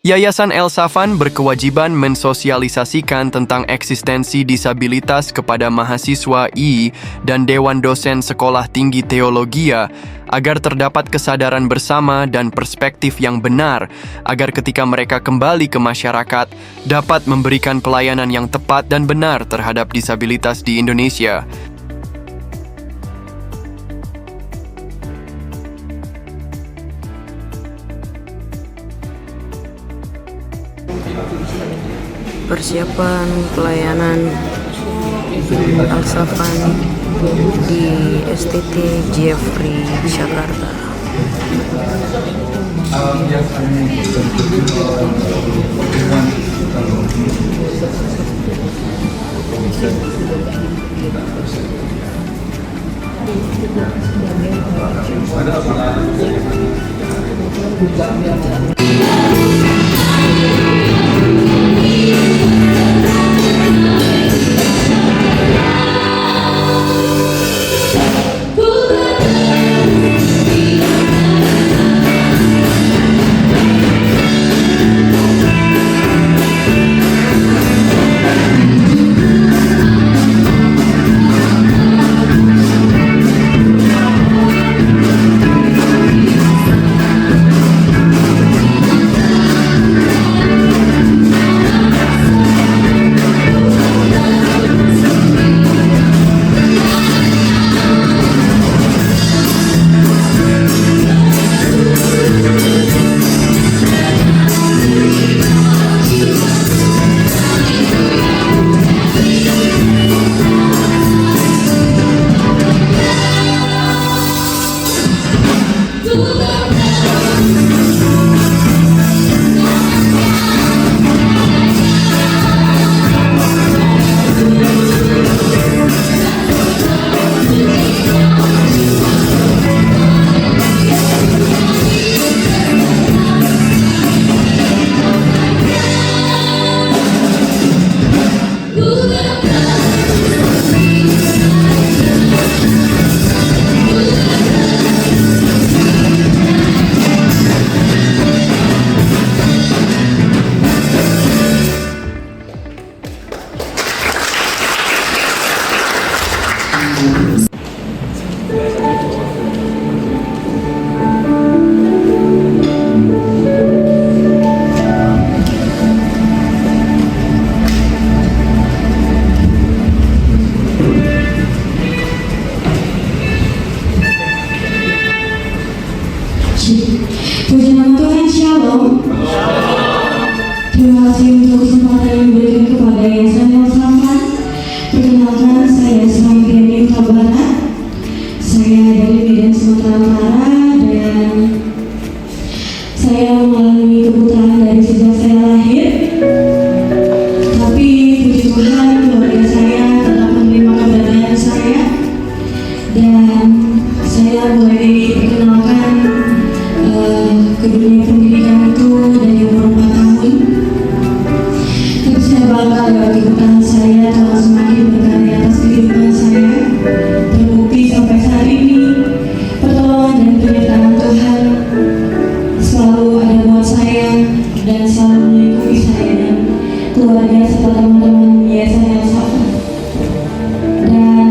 Yayasan El Safan berkewajiban mensosialisasikan tentang eksistensi disabilitas kepada mahasiswa I dan Dewan Dosen Sekolah Tinggi Teologia agar terdapat kesadaran bersama dan perspektif yang benar agar ketika mereka kembali ke masyarakat dapat memberikan pelayanan yang tepat dan benar terhadap disabilitas di Indonesia. Persiapan pelayanan El Safan di STT Jeffrey Jakarta. Puji nama Tuhan, Shalom. Terima kasih untuk kesempatan yang diberikan kepada Yayasan El Safan. Perkenalkan, saya Safriani Huta Barat. Saya dari Medan, Sumatera Utara, dan saya mengalami kebutaan dari sejak saya lahir. Tapi puji Tuhan, keluarga saya tetap menerima keberadaan saya, dan saya mulai diperkenalkan ke dunia pendidikan itu dari umur 4 tahun. Tapi saya bangga lewat kebutaan saya telah semakin berkarya atas kehidupan saya. Terbukti sampai saat ini pertolongan dan penyertaan Tuhan selalu ada buat saya dan selalu melingkupi saya dan keluarga serta teman-teman Yayasan El Safan. Dan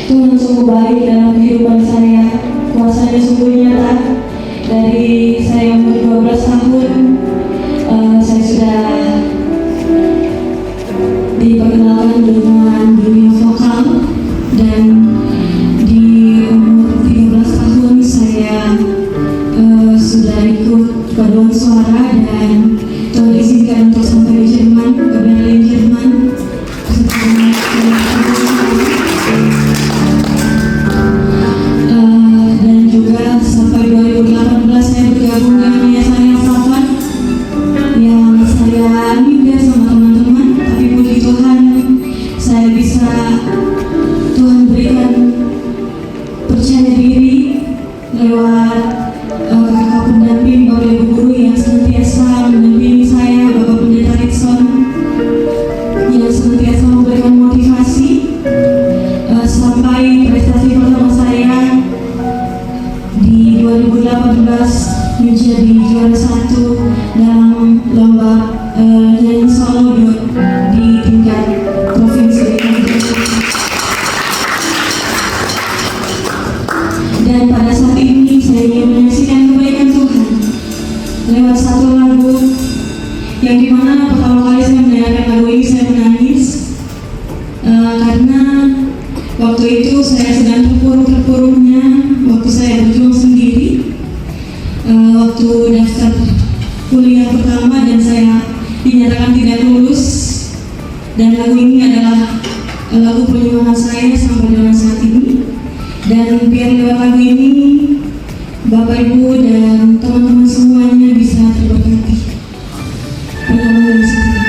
Tuhan sungguh baik dalam kehidupan saya. Kuasanya sungguh nyata. Dari saya umur 12 tahun, saya sudah diperkenalkan dengan dunia vokal, dan di umur 13 tahun saya sudah ikut paduan suara, dan Tuhan izinkan untuk sampai di Jerman, ke Berlin, Jerman. Dan juga sampai 2018 saya bergabung dengan Yayasan El Safan, yang saya minder sama teman-teman, tapi puji Tuhan saya bisa, Tuhan berikan percaya diri lewat kakak pendamping Bapak Ibu Guru yang senantiasa mendampingi saya, Bapak Pendeta Ritson, Dan biar lewat lagu ini Bapak Ibu dan teman-teman semuanya bisa terberkati. Pertama dari sini.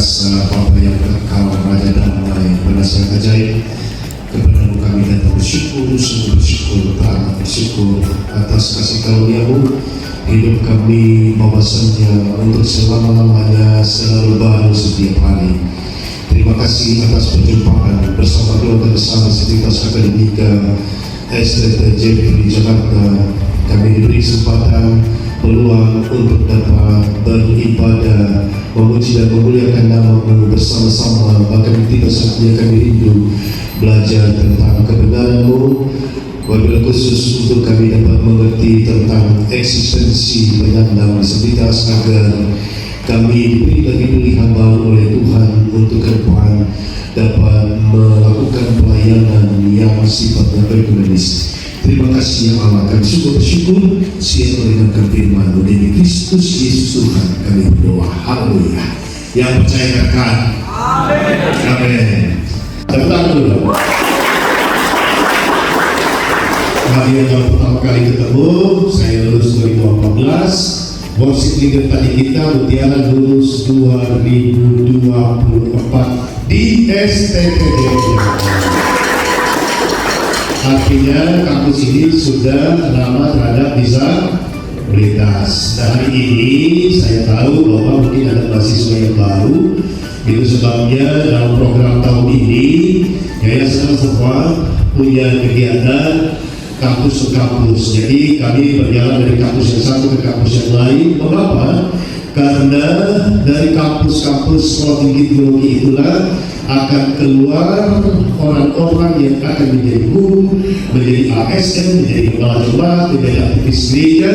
perkasa, Bapa yang kekal, Raja damai, penasihat ajaib, kepadamu kami datang bersyukur, sungguh bersyukur, teramat bersyukur atas kasih karunia-Mu hidup kami bahwasannya untuk selama-lamanya selalu baru setiap hari. Terima kasih atas perjumpaan bersama keluarga besar Sivitas Akademika STT Jeffrey Jakarta. Kami diberi kesempatan peluang untuk dapat beribadah, memuji dan memuliakan nama-Mu bersama-sama. Bahkan tidak saja kami rindu belajar tentang kebenaran-Mu, wabil khusus untuk kami dapat mengerti tentang eksistensi penyandang disabilitas, agar kami diberi lagi pilihan baru oleh Tuhan untuk ke depan dapat melakukan pelayanan yang sifatnya berkualitas. Terima kasih ya Allah, kami sungguh bersyukur siap mendengarkan firman-Mu demi Kristus Yesus Tuhan kami berdoa. Haleluya. Yang percaya katakan amin. Tepuk tangan dulu. Kami yang pertama kali ketemu, saya lulus 2014. Worship leader tadi kita Mutiara lulus 2024 di STT. Artinya kampus ini sudah lama terhadap disabilitas. Dan hari ini saya tahu bahwa mungkin ada mahasiswa yang baru. Itu sebabnya dalam program tahun ini Yayasan semua punya kegiatan kampus ke kampus. Jadi kami berjalan dari kampus yang satu ke kampus yang lain. Mengapa? Karena dari kampus-kampus sekolah tinggi teologi itulah akan keluar orang-orang yang akan menjadi guru, menjadi ASN, menjadi kepala jemaat, menjadi aktivis gereja,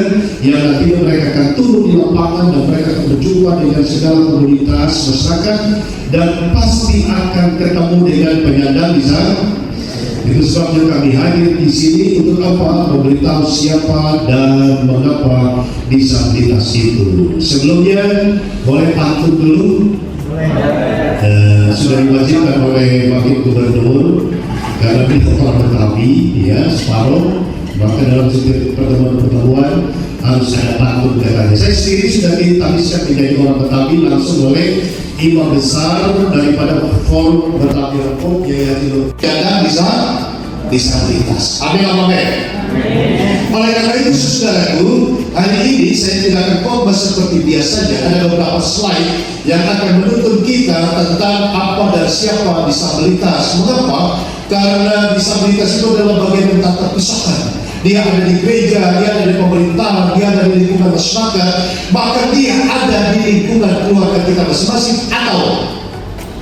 yang nanti mereka akan turun di lapangan dan mereka akan berjumpa dengan segala komunitas masyarakat dan pasti akan ketemu dengan penyandang disabilitas. Itu sebabnya kami hadir di sini untuk apa? Memberitahu siapa dan mengapa disabilitas itu. Sebelumnya boleh pantun dulu. Sudah diwajibkan oleh Wakil Gubernur karena beliau orang Betawi, ya separuh. Maka dalam setiap pertemuan harus ada pantun katanya. Saya sendiri sudah ditabiskan menjadi orang Betawi langsung oleh imam besar daripada forum Betawi Repok, yaitu ada disabilitas. Amin amin. Oleh karena itu saudaraku, hari ini saya tidak akan khotbah seperti biasanya. Ada beberapa slide yang akan menuntun kita tentang apa dan siapa disabilitas. Mengapa? Karena disabilitas itu adalah bagian yang tak terpisahkan. Dia ada di gereja, dia ada di pemerintahan, dia ada di lingkungan masyarakat, bahkan dia ada di lingkungan keluarga kita masing-masing, atau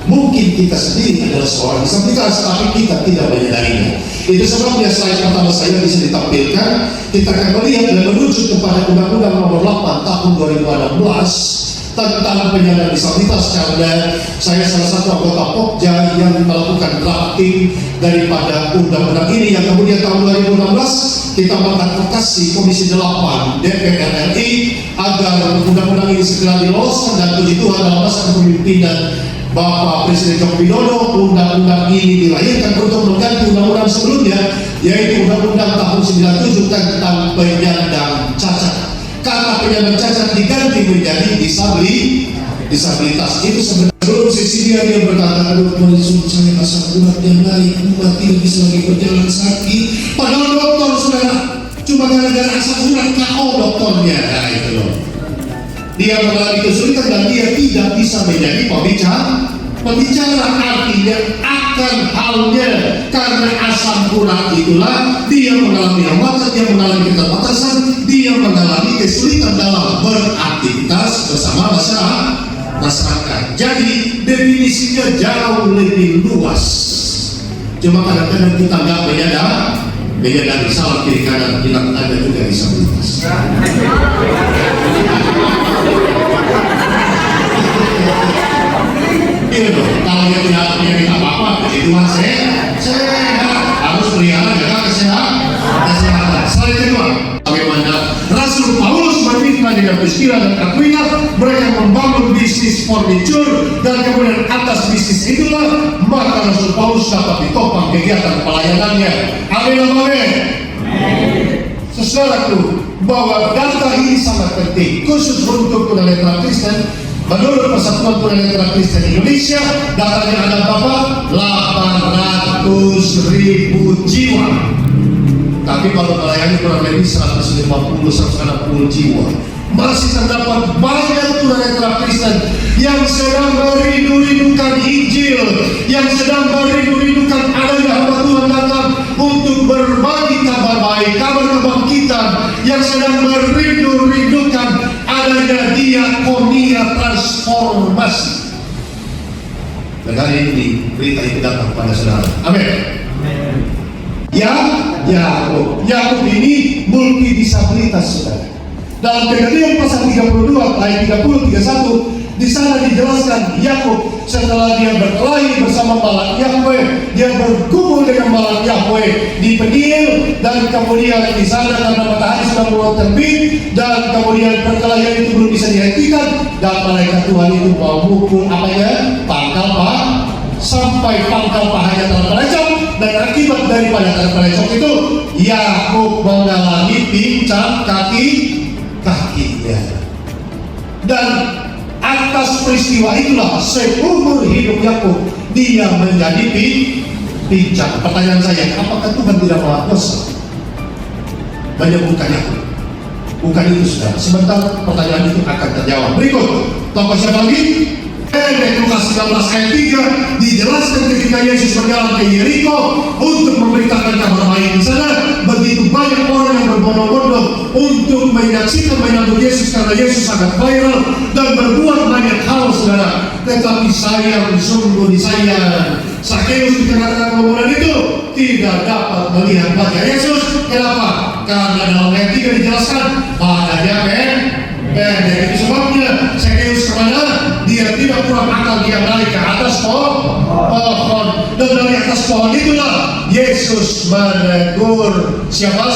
mungkin kita sendiri adalah seorang disabilitas, tapi kita tidak menyadarinya. Itu sebabnya slide pertama saya bisa ditampilkan. Kita akan melihat dan merujuk kepada Undang-Undang Nomor 8 Tahun 2016 tentang penyandang disabilitas, karena saya salah satu anggota Pokja yang melakukan drafting daripada undang-undang ini, yang kemudian tahun 2016 kita mengadvokasi Komisi 8 DPR RI agar undang-undang ini segera diloloskan, dan puji Tuhan dalam masa kepemimpinan Bapak Presiden Joko Widodo, undang-undang ini dilahirkan untuk mengganti undang-undang sebelumnya, yaitu Undang-Undang tahun 97 tentang penyandang cacat. Kata penyandang cacat diganti menjadi disabilitas. Itu sebenarnya sebelum Cecilia dia berkata, aduh saya asam urat yang naik, umat tidak bisa lagi berjalan sakit. Padahal dokter saudara, cuma gara-gara asam urat KO dokternya. Nah itu loh. Dia mengalami kesulitan dan dia tidak bisa menjadi pembicara, artinya akan halnya karena asam urat itulah dia mengalami hambatan, dia mengalami keterbatasan, dia mengalami kesulitan dalam beraktivitas bersama masyarakat. Jadi definisinya jauh lebih luas. Cuma kadang-kadang kita nggak menyadari salah kiri kanan bilang ada juga disabilitas. Iya dong, kalau dia tidak punya apa-apa, itu sehat, harus pelihara jaga kesehatan. Selain kedua, bagaimana Rasul Paulus bermitra dengan Priscilla dan Aquila, mereka membangun bisnis furniture, dan kemudian atas bisnis itulah maka Rasul Paulus dapat ditopang kegiatan pelayanannya. Amin amin. Saudaraku, bahwa data ini sangat penting, khusus untuk tunanetra Kristen. Menurut Persatuan Tunanetra Kristen Indonesia, datanya ada berapa? 800.000 jiwa. tapi baru melayani kurang lebih 150-160 jiwa. Masih terdapat banyak tunanetra Kristen yang sedang merindu-rindukan Injil, yang sedang merindu-rindukan adanya hamba Tuhan datang untuk berbagi kabar baik, kabar kebangkitan, yang sedang merindu-rindukan adanya diakonia transformasi. Dan hari ini berita itu datang pada saudara. Amin. Yakub ini multi disabilitas, saudara. Dalam Kejadian pasal 32 ayat 30-31, di sana dijelaskan Yakub setelah dia berkelahi bersama Balak Yahweh, dia bergumul dengan Balak Yahweh di Peniel, dan kemudian di sana karena matahari sudah mulai terbit, dan kemudian perkelahian itu belum bisa dihentikan, dan malaikat Tuhan itu mau mukul pangkal paha, sampai pangkal pahanya terpelecok, dan akibat daripada terpelecok itu Yakub mengalami pincang kakinya. Dan atas peristiwa itulah seumur hidup Yakub dia menjadi pincang. Pertanyaan saya, apakah Tuhan tidak maha kuasa menyembuhkan Yakub? Bukan itu, saudara. Sebentar pertanyaan itu akan terjawab. Berikut tokoh siapa lagi? Lukas 19 ayat 3 dijelaskan ketika Yesus berjalan ke Yeriko untuk memberitakan kabar baik di sana. Begitu banyak orang yang berbondong-bondong untuk menyaksikan menyambut Yesus karena Yesus sangat viral dan berbuat banyak hal, saudara. Tetapi sayang, sungguh disayang, Zakheus di tengah-tengah kerumunan itu tidak dapat melihat wajah Yesus. Kenapa? Karena dalam ayat 3 dijelaskan badannya pendek. Itu sebabnya Zakheus kemana? Dia tidak kurang akal, dia naik ke atas pohon, dan dari atas pohon itulah Yesus menegur siapa?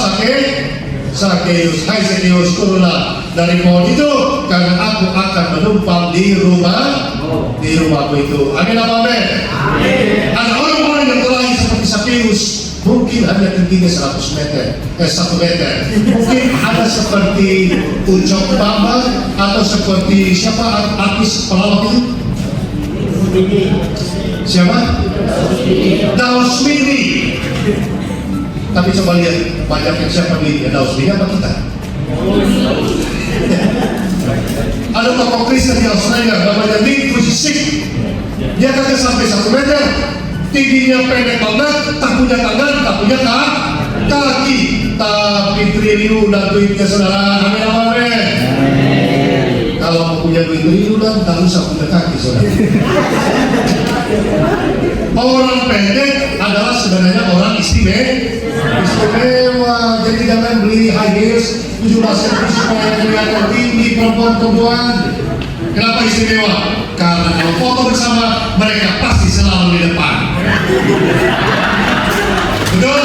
Zakheus. Hai Zakheus, turunlah dari pohon itu, karena aku akan menumpang di rumahku itu. Amin apa amin? Ada orang-orang yang terlahir seperti Zakheus, mungkin hanya tingginya 1 meter. Mungkin ada seperti Ucok Bamba, atau seperti siapa artis pelawak itu? Siapa? Daus Mini. Tapi coba lihat banyaknya siapa di Daus Mini apa kita? Ada tokoh Kristen di Australia namanya Nick Vujicic. Dia kagak sampai 1 meter, tingginya pendek banget, tak punya tangan, tak punya kaki, tapi triliunan duitnya, saudara. Amin amin. Kalau mau punya duit triliunan, tak usah punya kaki, saudara. Orang pendek adalah sebenarnya orang istimewa. Jadi jangan beli high heels 17 cm supaya kelihatan tinggi perempuan. Kenapa istimewa? Karena kalau foto bersama mereka pasti selalu di depan. Betul.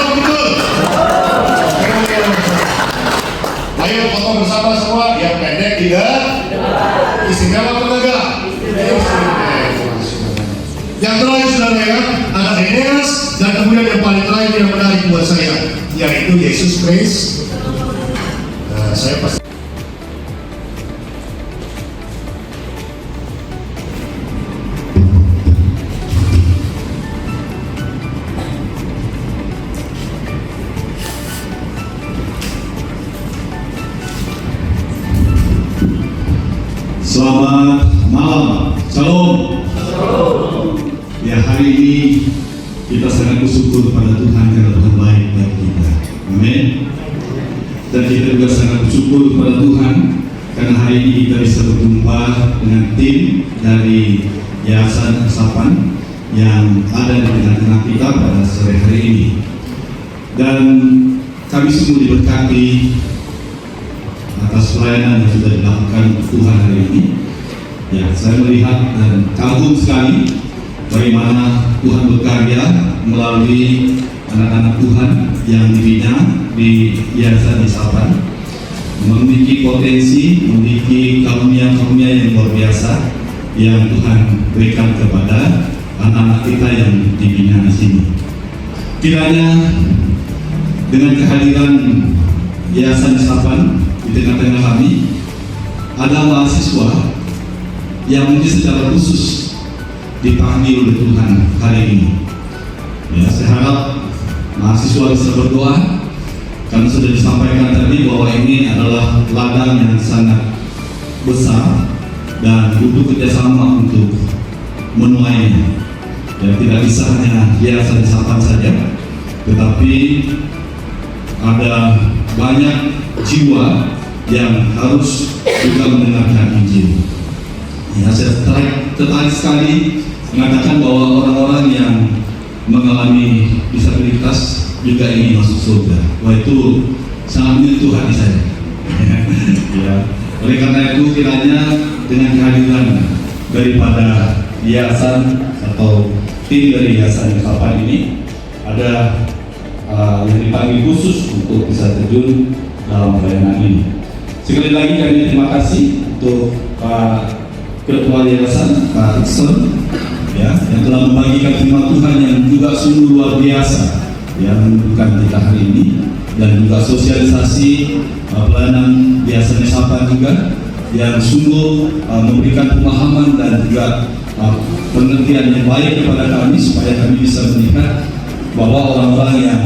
Ayo foto bersama semua, yang pendek tidak istimewa atau enggak? Yang terakhir, saudara, ya, ada Eneas, dan kemudian yang paling terakhir yang menarik buat saya, yaitu Yesus Kristus. Saya pasti Selamat malam, Shalom. Ya, hari ini kita sangat bersyukur pada Tuhan karena Tuhan baik bagi kita. Amin. Dan kita juga sangat bersyukur pada Tuhan karena hari ini kita bisa berjumpa dengan tim dari Yayasan Resapan yang ada di tengah-tengah kita pada sore hari ini. Dan kami sungguh diberkati atas pelayanan yang sudah dilakukan Tuhan hari ini. Ya, saya melihat dan kagum sekali bagaimana Tuhan bekerja melalui anak-anak Tuhan yang dibina di Yayasan Resapan, memiliki potensi, memiliki karunia-karunia yang luar biasa yang Tuhan berikan kepada anak-anak kita yang dibina di sini. Kiranya dengan kehadiran Yayasan Resapan di tengah-tengah kami ada mahasiswa yang mungkin secara khusus dipanggil oleh Tuhan hari ini. Ya, saya harap mahasiswa bisa berdoa Karena sudah disampaikan tadi bahwa ini adalah ladang yang sangat besar dan butuh kerjasama untuk menuainya. Ya, tidak bisa hanya hiasan sapan saja, tetapi ada banyak jiwa yang harus juga mendengarkan Injil. Ya, saya tertarik sekali mengatakan bahwa orang-orang yang mengalami disabilitas juga ingin masuk surga. Wah, itu sangat menyentuh hati saya. Ya. Oleh karena itu kiranya dengan kehadiran daripada yayasan atau tim dari yayasan Sapan ini ada yang dipanggil khusus untuk bisa terjun dalam pelayanan ini. Sekali lagi kami terima kasih untuk Pak Ketua Yayasan, Pak Ikson, ya, yang telah membagikan firman Tuhan yang juga sungguh luar biasa, yang menunjukkan kita hari ini, dan juga sosialisasi pelayanan Yayasan Sapan juga yang sungguh memberikan pemahaman dan juga pengertian yang baik kepada kami supaya kami bisa melihat bahwa orang-orang yang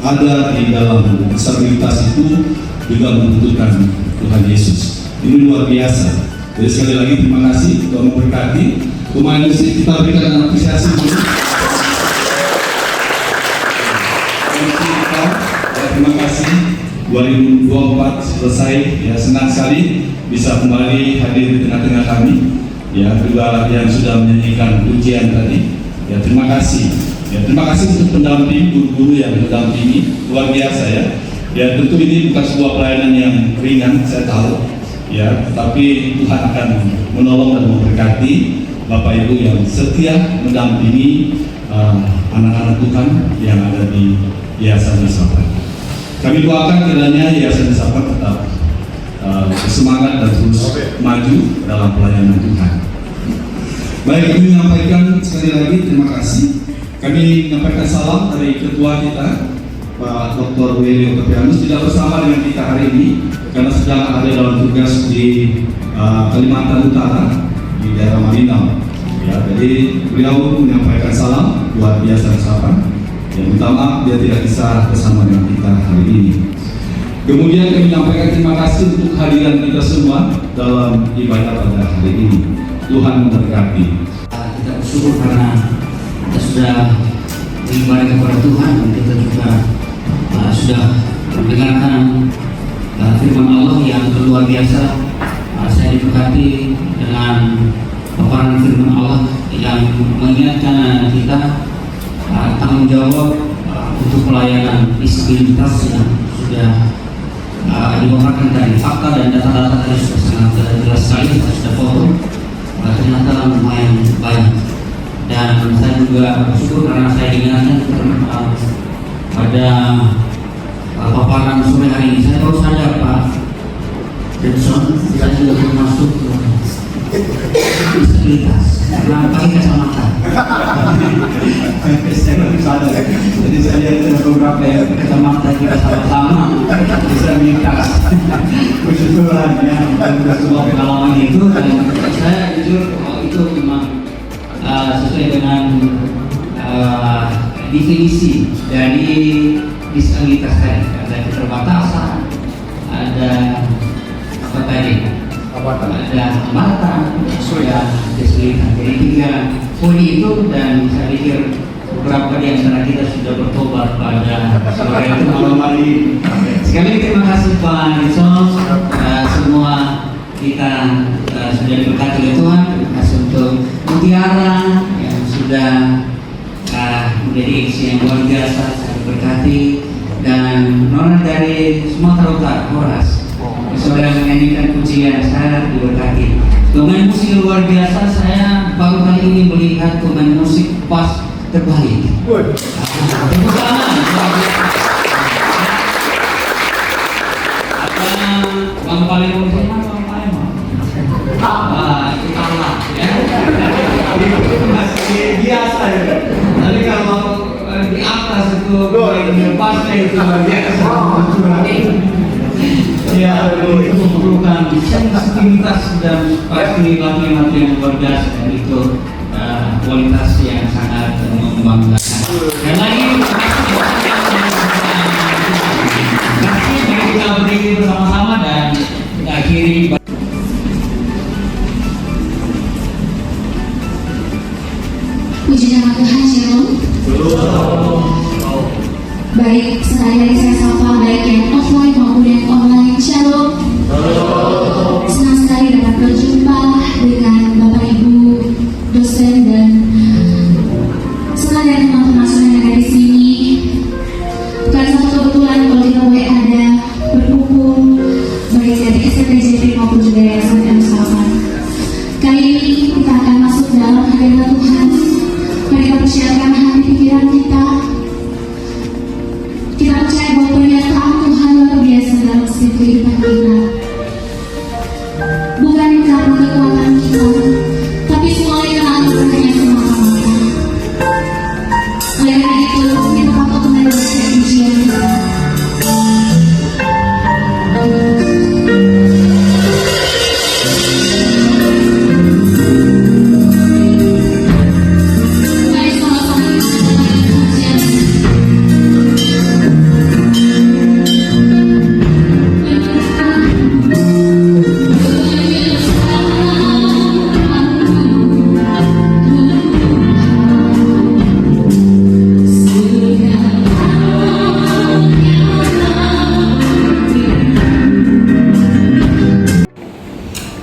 ada di dalam disabilitas itu juga membutuhkan Tuhan Yesus. Ini luar biasa. Jadi sekali lagi terima kasih, Tuhan memberkati. Pemain musik kita berikan apresiasi dulu. Terima kasih. 2024 selesai, ya, senang sekali bisa kembali hadir di tengah-tengah kami. Ya, juga yang sudah menyanyikan pujian tadi. Ya, terima kasih. Ya, terima kasih untuk pendamping, guru-guru yang mendampingi, luar biasa ya. Ya, tentu ini bukan sebuah pelayanan yang ringan, saya tahu. Ya, tapi Tuhan akan menolong dan memberkati Bapak Ibu yang setia mendampingi anak-anak Tuhan yang ada di Yayasan Sapan. Kami doakan kiranya Yayasan Sapan tetap bersemangat dan terus maju dalam pelayanan Tuhan. Baik, kami menyampaikan sekali lagi terima kasih. Kami menyampaikan salam dari ketua kita, Pak Dr. Willy Octavianus, tidak bersama dengan kita hari ini karena sedang ada dalam tugas di Kalimantan Utara di daerah Malinau. Ya, jadi beliau menyampaikan salam buat Yayasan Sapan. Ya, minta maaf dia tidak bisa bersama dengan kita hari ini. Kemudian kami menyampaikan terima kasih untuk kehadiran kita semua dalam ibadah pada hari ini. Tuhan memberkati. Kita bersyukur karena kita sudah beribadah kepada Tuhan dan kita juga sudah mendengarkan firman Allah yang luar biasa. Saya diberkati dengan paparan firman Allah yang mengingatkan kita tanggung jawab untuk pelayanan disabilitas yang sudah dipaparkan tadi. Fakta dan data-data tadi sudah sangat jelas sekali, kita sudah foto. Ternyata lumayan banyak. Dan saya juga bersyukur karena saya diingatkan pada paparan sore hari ini. Saya baru sadar Pak Denson, saya juga termasuk disabilitas karena pakai kacamata. Saya baru sadar. Jadi saya lihat ada beberapa yang kacamata kita sama-sama bisa melintas. Bersyukuran ya, dan sebuah pengalaman itu. Dan saya jujur itu memang sesuai dengan definisi dari disabilitas tadi. Ada keterbatasan, ada apa tadi? Ada hambatan, ada disabilitas. Jadi 3 poin itu, dan saya pikir beberapa di antara kita sudah bertobat pada sore itu malam hari. Sekali terima kasih Pak Nilson, semua kita sudah diberkati oleh Tuhan. Terima kasih untuk Mutiara yang sudah menjadi isi yang luar biasa, saya berkati, dan Nona dari Sumatera Utara, Horas, saudara menyanyikan pujian, saya diberkati. Pemain musik luar biasa, saya baru kali ini melihat pemain musik pas terbalik. Tepuk tangan. Bang paling musik mana Bang Paling? Itu kalah ya. Itu masih biasa ya. Tapi kalau di atas itu pasnya itu biasa. Ya, itu memerlukan sensitivitas dan pasti latihan yang luar biasa, dan itu kualitas yang sangat membanggakan. Dan lagi berdiri bersama-sama dan kita akhiri. Puji nama Tuhan, Shalom. Baik, sekali saya sapa baik yang offline maupun yang online. Shalom. Senang sekali dapat berjumpa dengan Bapak Ibu dosen dan sekalian teman-teman yang ada di sini. Bukan satu kebetulan kalau kita boleh ada berkumpul baik dari STTJP maupun juga Yayasan Al-Safan. Kali ini kita akan masuk dalam hadirat Tuhan. Mari kita persiapkan hati pikiran kita. Kita percaya bahwa pernyataan Tuhan luar biasa dalam setiap kehidupan kita. Bukan karena kekuatan kita, tapi semuanya karena anugerahnya semata-mata. Oleh karena itu, kita patut meneruskan pujian kita. Mari sama-sama kita meneruskan pujian.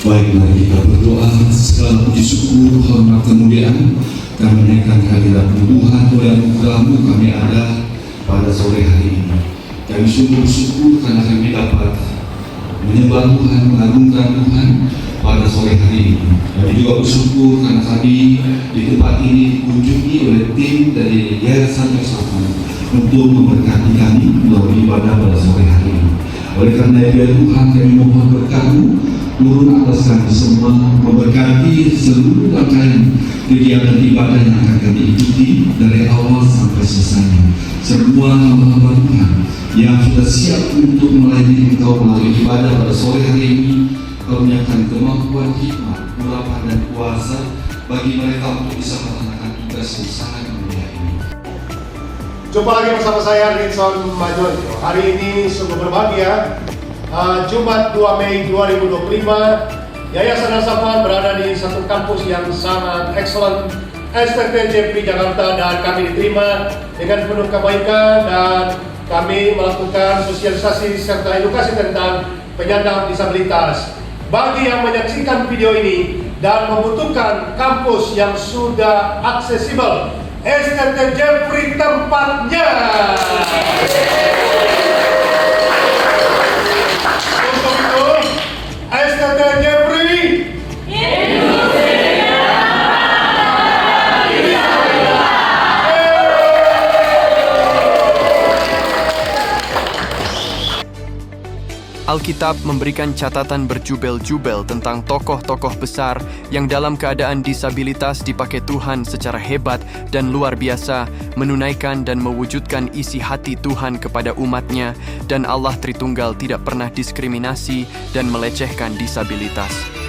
Baiklah, kita berdoa. Segala puji syukur, hormat, kemuliaan kami naikkan hadirat Tuhan. Oleh anugerah-Mu kami ada pada sore hari ini. Kami sungguh bersyukur karena kami dapat menyembah Tuhan, mengagungkan Tuhan pada sore hari ini. Kami juga bersyukur karena kami di tempat ini dikunjungi oleh tim dari Yayasan Al-Safan untuk memberkati kami melalui ibadah pada sore hari ini. Oleh karena itu ya Tuhan, kami mohon berkat-Mu turun atas kami semua, memberkati seluruh rangkaian kegiatan ibadah yang akan kami ikuti dari awal sampai selesainya. Semua hamba-hamba Tuhan yang sudah siap untuk melayani Engkau melalui ibadah pada sore hari ini, karuniakan kemampuan, hikmat, kurapan dan kuasa bagi mereka untuk bisa melaksanakan tugas yang sangat mulia ini. Jumpa lagi bersama saya Rinson Majonjo. Hari ini sungguh berbahagia. Jumat 2 Mei 2025, Yayasan Al-Safan berada di satu kampus yang sangat excellent, STTJP Jakarta, dan kami diterima dengan penuh kebaikan dan kami melakukan sosialisasi serta edukasi tentang penyandang disabilitas. Bagi yang menyaksikan video ini dan membutuhkan kampus yang sudah aksesibel, STTJP tempatnya. Alkitab memberikan catatan berjubel-jubel tentang tokoh-tokoh besar yang dalam keadaan disabilitas dipakai Tuhan secara hebat dan luar biasa menunaikan dan mewujudkan isi hati Tuhan kepada umatnya, dan Allah Tritunggal tidak pernah diskriminasi dan melecehkan disabilitas.